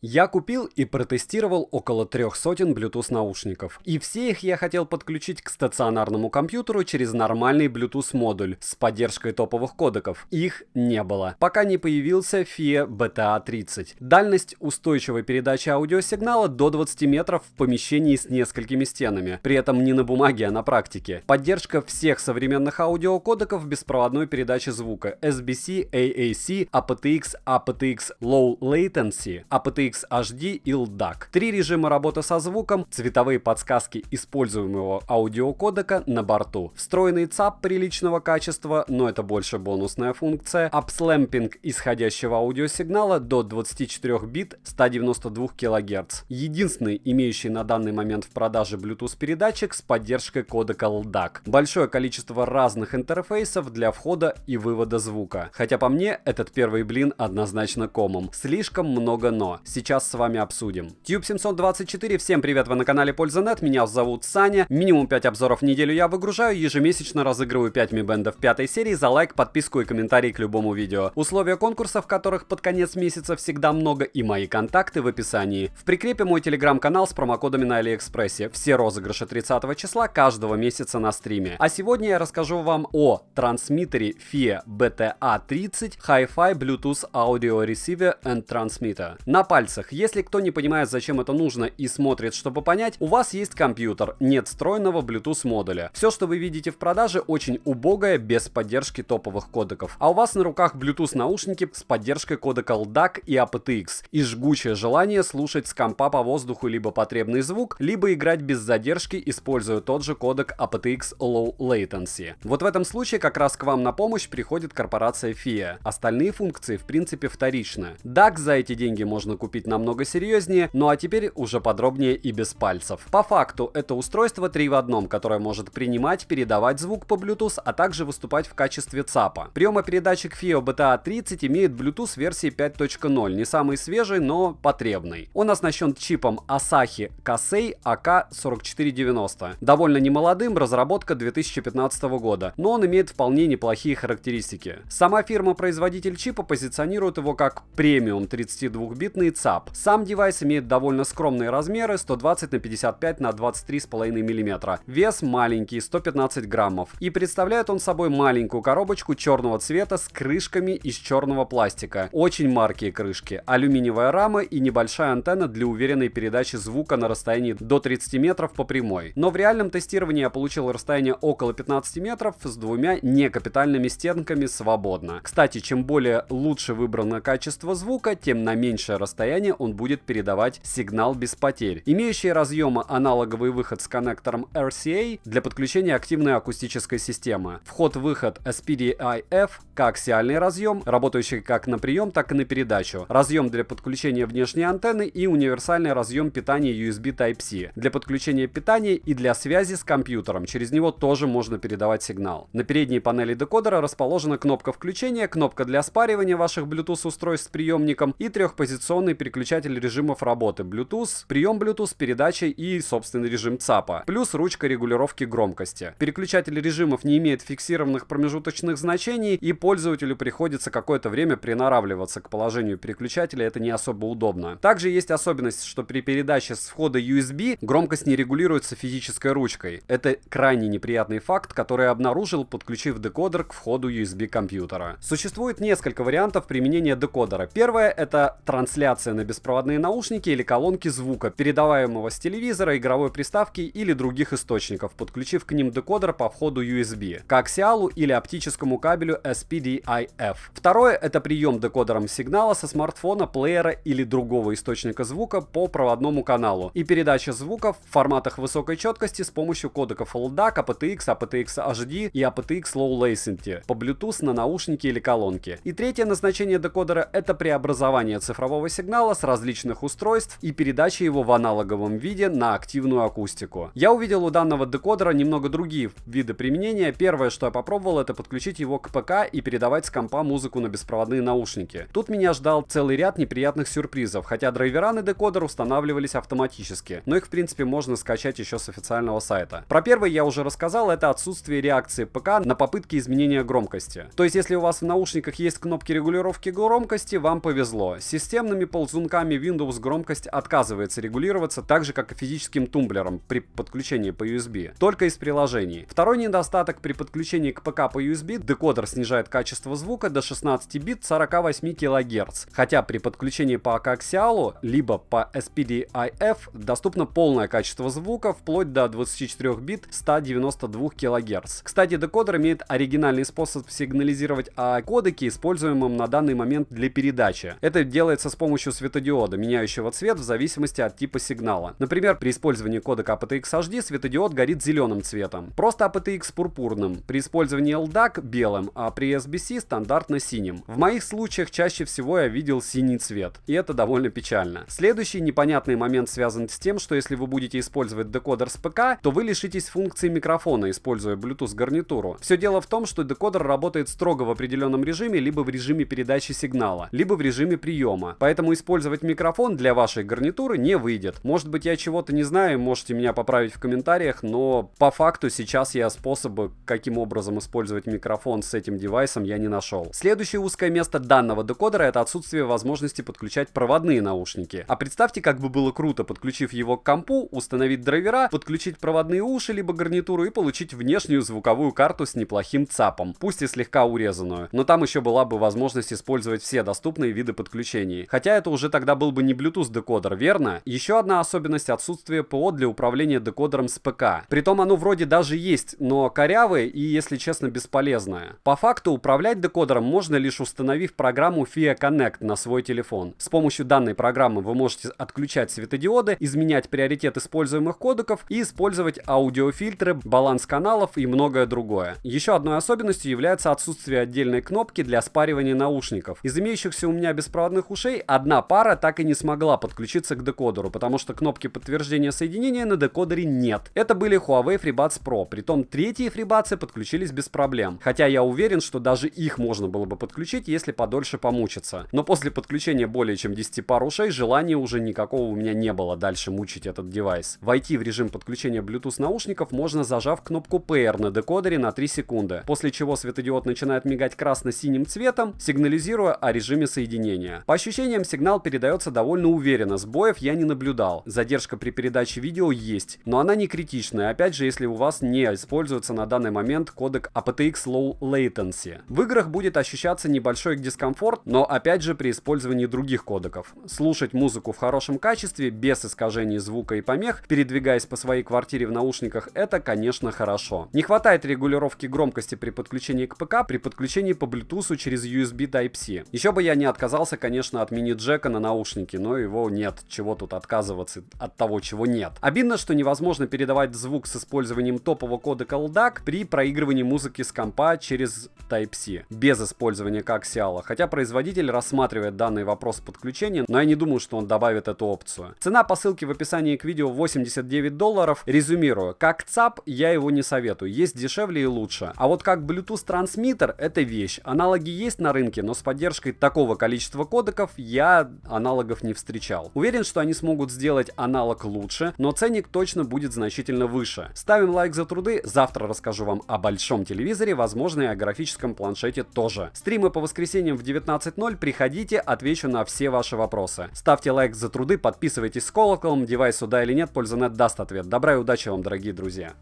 Я купил и протестировал около 300 Bluetooth наушников. И все их я хотел подключить к стационарному компьютеру через нормальный Bluetooth модуль с поддержкой топовых кодеков. Их не было, пока не появился FIE BTA30. Дальность устойчивой передачи аудиосигнала до 20 метров в помещении с несколькими стенами. При этом не на бумаге, а на практике. Поддержка всех современных аудиокодеков беспроводной передачи звука. SBC, AAC, aptX, aptX Low Latency, aptX HD и LDAC. 3 режима работы со звуком, цветовые подсказки используемого аудиокодека на борту, встроенный ЦАП приличного качества, но это больше бонусная функция, апслэмпинг исходящего аудиосигнала до 24 бит 192 кГц. Единственный имеющий на данный момент в продаже Bluetooth передатчик с поддержкой кодека LDAC. Большое количество разных интерфейсов для входа и вывода звука. Хотя по мне этот первый блин однозначно комом. Слишком много но. Сейчас с вами обсудим. Tube 724, всем привет, вы на канале Польза.нет, меня зовут Саня. Минимум 5 обзоров в неделю я выгружаю, ежемесячно разыгрываю 5 Mi Band 5 серии за лайк, подписку и комментарий к любому видео. Условия конкурса, в которых под конец месяца всегда много, и мои контакты в описании. В прикрепе мой телеграм-канал с промокодами на Алиэкспрессе. Все розыгрыши 30 числа каждого месяца на стриме. А сегодня я расскажу вам о трансмиттере FIE BTA30 Hi-Fi Bluetooth Audio Receiver and Transmitter. На пальцах. Если кто не понимает, зачем это нужно и смотрит, чтобы понять, у вас есть компьютер, нет встроенного Bluetooth модуля. Все, что вы видите в продаже, очень убогое, без поддержки топовых кодеков. А у вас на руках Bluetooth наушники с поддержкой кодека LDAC и aptX. И жгучее желание слушать с компа по воздуху либо потребный звук, либо играть без задержки, используя тот же кодек aptX Low Latency. Вот в этом случае как раз к вам на помощь приходит корпорация FIE. Остальные функции в принципе вторичны. DAC за эти деньги можно купить намного серьезнее, ну а теперь уже подробнее и без пальцев. По факту это устройство 3 в одном, которое может принимать, передавать звук по Bluetooth, а также выступать в качестве ЦАПа. Приемопередатчик FIE BTA30 имеет Bluetooth версии 5.0, не самый свежий, но потребный. Он оснащен чипом Asahi Kasei AK4490. Довольно немолодым, разработка 2015 года, но он имеет вполне неплохие характеристики. Сама фирма-производитель чипа позиционирует его как премиум 32-битный ЦАП. Сам девайс имеет довольно скромные размеры 120 на 55 на 23,5 мм. Вес маленький, 115 граммов. И представляет он собой маленькую коробочку черного цвета с крышками из черного пластика. Очень маркие крышки. Алюминиевая рама и небольшая антенна для уверенной передачи звука на расстоянии до 30 метров по прямой. Но в реальном тестировании я получил расстояние около 15 метров с двумя некапитальными стенками свободно. Кстати, чем более лучше выбрано качество звука, тем на меньшее расстояние он будет передавать сигнал без потерь. Имеющие разъемы аналоговый выход с коннектором RCA для подключения активной акустической системы. Вход-выход SPDIF, коаксиальный разъем, работающий как на прием, так и на передачу. Разъем для подключения внешней антенны и универсальный разъем питания USB Type-C для подключения питания и для связи с компьютером. Через него тоже можно передавать сигнал. На передней панели декодера расположена кнопка включения, кнопка для спаривания ваших Bluetooth устройств с приемником и трехпозиционный переключатель режимов работы Bluetooth, прием Bluetooth, передача и собственный режим ЦАПа, плюс ручка регулировки громкости. Переключатель режимов не имеет фиксированных промежуточных значений, и пользователю приходится какое-то время приноравливаться к положению переключателя, это не особо удобно. Также есть особенность, что при передаче с входа USB громкость не регулируется физической ручкой. Это крайне неприятный факт, который я обнаружил, подключив декодер к входу USB компьютера. Существует несколько вариантов применения декодера. Первое — это трансляция на беспроводные наушники или колонки звука, передаваемого с телевизора, игровой приставки или других источников, подключив к ним декодер по входу USB, коаксиалу или оптическому кабелю SPDIF. Второе — это прием декодером сигнала со смартфона, плеера или другого источника звука по проводному каналу и передача звука в форматах высокой четкости с помощью кодеков LDAC, aptX, aptX HD и aptX Low Latency по Bluetooth на наушники или колонки. И третье назначение декодера — это преобразование цифрового сигнала с различных устройств и передача его в аналоговом виде на активную акустику. Я увидел у данного декодера немного другие виды применения. Первое, что я попробовал, это подключить его к ПК и передавать с компа музыку на беспроводные наушники. Тут меня ждал целый ряд неприятных сюрпризов, хотя драйвера на декодер устанавливались автоматически, но их в принципе можно скачать еще с официального сайта. Про первый я уже рассказал, это отсутствие реакции ПК на попытки изменения громкости. То есть если у вас в наушниках есть кнопки регулировки громкости, вам повезло. С системными ползунками Windows громкость отказывается регулироваться так же, как и физическим тумблером при подключении по USB, только из приложений. Второй недостаток: при подключении к ПК по USB декодер снижает качество звука до 16 бит 48 кГц, хотя при подключении по коаксиалу либо по SPDIF доступно полное качество звука вплоть до 24 бит 192 кГц. Кстати, декодер имеет оригинальный способ сигнализировать о кодеке, используемом на данный момент для передачи. Это делается с помощью светодиода, меняющего цвет в зависимости от типа сигнала. Например, при использовании кодека aptX HD светодиод горит зеленым цветом, просто aptX пурпурным, при использовании LDAC белым, а при SBC стандартно синим. В моих случаях чаще всего я видел синий цвет, и это довольно печально. Следующий непонятный момент связан с тем, что если вы будете использовать декодер с ПК, то вы лишитесь функции микрофона, используя Bluetooth гарнитуру. Все дело в том, что декодер работает строго в определенном режиме, либо в режиме передачи сигнала, либо в режиме приема. Поэтому использовать микрофон для вашей гарнитуры не выйдет. Может быть, я чего-то не знаю, можете меня поправить в комментариях, но по факту сейчас я способа, каким образом использовать микрофон с этим девайсом, я не нашел. Следующее узкое место данного декодера — это отсутствие возможности подключать проводные наушники. А представьте, как бы было круто, подключив его к компу, установить драйвера, подключить проводные уши либо гарнитуру и получить внешнюю звуковую карту с неплохим ЦАПом, пусть и слегка урезанную, но там еще была бы возможность использовать все доступные виды подключений. Хотя это уже тогда был бы не Bluetooth декодер, верно? Еще одна особенность — отсутствие ПО для управления декодером с ПК. Притом оно вроде даже есть, но корявое и, если честно, бесполезное. По факту управлять декодером можно лишь установив программу FIA Connect на свой телефон. С помощью данной программы вы можете отключать светодиоды, изменять приоритет используемых кодеков и использовать аудиофильтры, баланс каналов и многое другое. Еще одной особенностью является отсутствие отдельной кнопки для спаривания наушников. Из имеющихся у меня беспроводных ушей одна пара так и не смогла подключиться к декодеру, потому что кнопки подтверждения соединения на декодере нет. Это были Huawei FreeBuds Pro, притом третьи FreeBuds подключились без проблем. Хотя я уверен, что даже их можно было бы подключить, если подольше помучиться. Но после подключения более чем 10 пар ушей желания уже никакого у меня не было дальше мучить этот девайс. Войти в режим подключения Bluetooth наушников можно, зажав кнопку Pair на декодере на 3 секунды, после чего светодиод начинает мигать красно-синим цветом, сигнализируя о режиме соединения. По ощущениям, сигнал передается довольно уверенно, сбоев я не наблюдал. Задержка при передаче видео есть, но она не критичная, опять же, если у вас не используется на данный момент кодек aptX Low Latency. В играх будет ощущаться небольшой дискомфорт, но опять же при использовании других кодеков. Слушать музыку в хорошем качестве, без искажений звука и помех, передвигаясь по своей квартире в наушниках, это, конечно, хорошо. Не хватает регулировки громкости при подключении к ПК, при подключении по Bluetooth через USB Type-C. Еще бы я не отказался, конечно, от мини-джека на наушники, но его нет. Чего тут отказываться от того, чего нет. Обидно, что невозможно передавать звук с использованием топового кодека LDAC при проигрывании музыки с компа через Type-C, без использования коаксиала, хотя производитель рассматривает данный вопрос подключения, но я не думаю, что он добавит эту опцию. Цена по ссылке в описании к видео $89. Резюмирую, как ЦАП я его не советую, есть дешевле и лучше. А вот как Bluetooth трансмиттер — это вещь. Аналоги есть на рынке, но с поддержкой такого количества кодеков я аналогов не встречал. Уверен, что они смогут сделать аналог лучше, но ценник точно будет значительно выше. Ставим лайк за труды, завтра расскажу вам о большом телевизоре, возможно и о графическом планшете тоже. Стримы по воскресеньям в 19:00, приходите, отвечу на все ваши вопросы. Ставьте лайк за труды, подписывайтесь с колоколом, девайс сюда или нет, Пользанет даст ответ. Добра и удачи вам, дорогие друзья.